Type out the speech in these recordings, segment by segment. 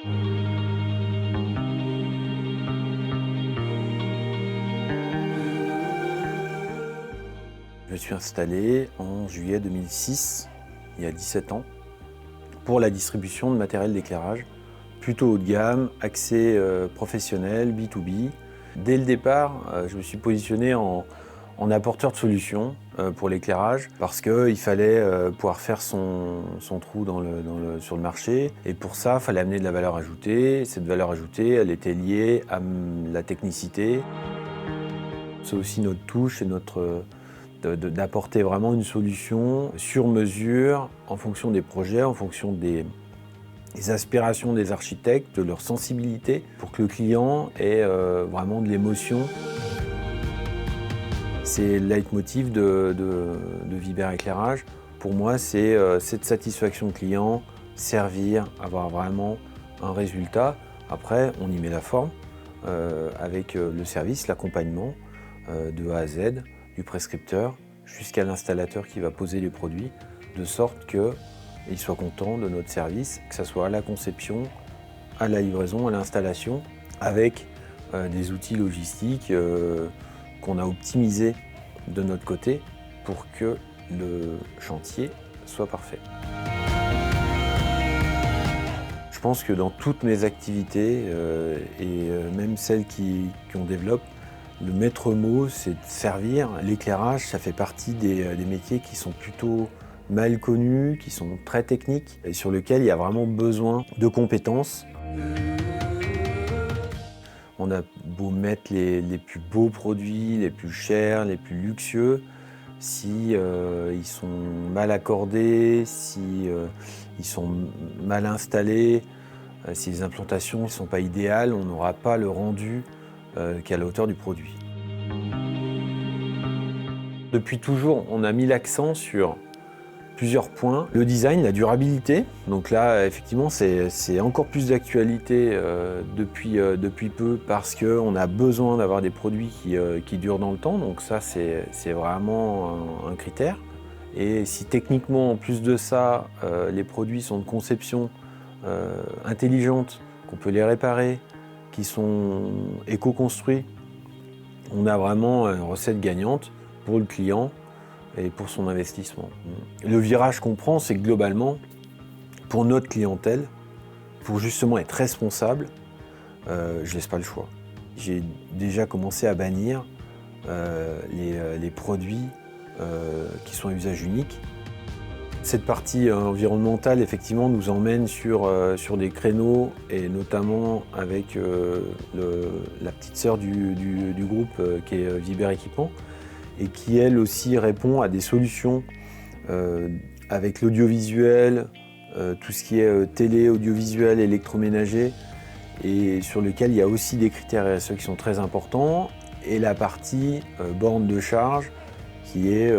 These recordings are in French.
Je me suis installé en juillet 2006, il y a 17 ans, pour la distribution de matériel d'éclairage, plutôt haut de gamme, axé professionnel, B2B. Dès le départ, je me suis positionné en apporteur de solutions pour l'éclairage, parce qu'il fallait pouvoir faire son trou sur le marché. Et pour ça, il fallait amener de la valeur ajoutée. Cette valeur ajoutée, elle était liée à la technicité. C'est aussi notre touche et d'apporter vraiment une solution sur mesure en fonction des projets, en fonction des aspirations des architectes, de leur sensibilité, pour que le client ait vraiment de l'émotion. C'est le leitmotiv de Vibert Éclairage. Pour moi, c'est cette satisfaction client, servir, avoir vraiment un résultat. Après, on y met la forme avec le service, l'accompagnement de A à Z, du prescripteur jusqu'à l'installateur qui va poser les produits, de sorte qu'ils soient contents de notre service, que ce soit à la conception, à la livraison, à l'installation, avec des outils logistiques qu'on a optimisés de notre côté pour que le chantier soit parfait. Je pense que dans toutes mes activités, et même celles qu'on développe, le maître mot, c'est de servir. L'éclairage, ça fait partie des métiers qui sont plutôt mal connus, qui sont très techniques et sur lesquels il y a vraiment besoin de compétences. On a beau mettre les plus beaux produits, les plus chers, les plus luxueux, si ils sont mal accordés, si ils sont mal installés, si les implantations ne sont pas idéales, on n'aura pas le rendu qui est à la hauteur du produit. Depuis toujours, on a mis l'accent sur plusieurs points. Le design, la durabilité. Donc là, effectivement, c'est encore plus d'actualité depuis peu parce qu'on a besoin d'avoir des produits qui durent dans le temps. Donc ça, c'est vraiment un critère. Et si techniquement, en plus de ça, les produits sont de conception intelligente, qu'on peut les réparer, qui sont éco-construits, on a vraiment une recette gagnante pour le client et pour son investissement. Le virage qu'on prend, c'est que globalement, pour notre clientèle, pour justement être responsable, je laisse pas le choix. J'ai déjà commencé à bannir les produits qui sont à usage unique. Cette partie environnementale, effectivement, nous emmène sur des créneaux, et notamment avec la petite sœur du groupe qui est Vibert Équipement, et qui, elle aussi, répond à des solutions avec l'audiovisuel, tout ce qui est télé, audiovisuel, électroménager, et sur lequel il y a aussi des critères RSE qui sont très importants, et la partie borne de charge, qui est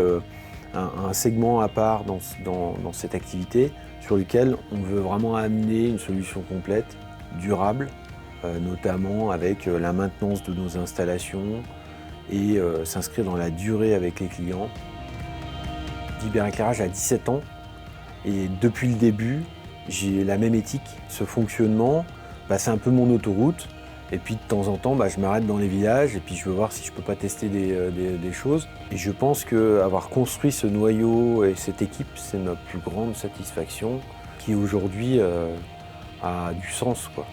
un segment à part dans cette activité, sur lequel on veut vraiment amener une solution complète, durable, notamment avec la maintenance de nos installations et s'inscrire dans la durée avec les clients. Vibert Éclairage a 17 ans et depuis le début, j'ai la même éthique. Ce fonctionnement, c'est un peu mon autoroute. Et puis de temps en temps, je m'arrête dans les villages et puis je veux voir si je peux pas tester des choses. Et je pense qu'avoir construit ce noyau et cette équipe, c'est notre plus grande satisfaction qui aujourd'hui a du sens, quoi.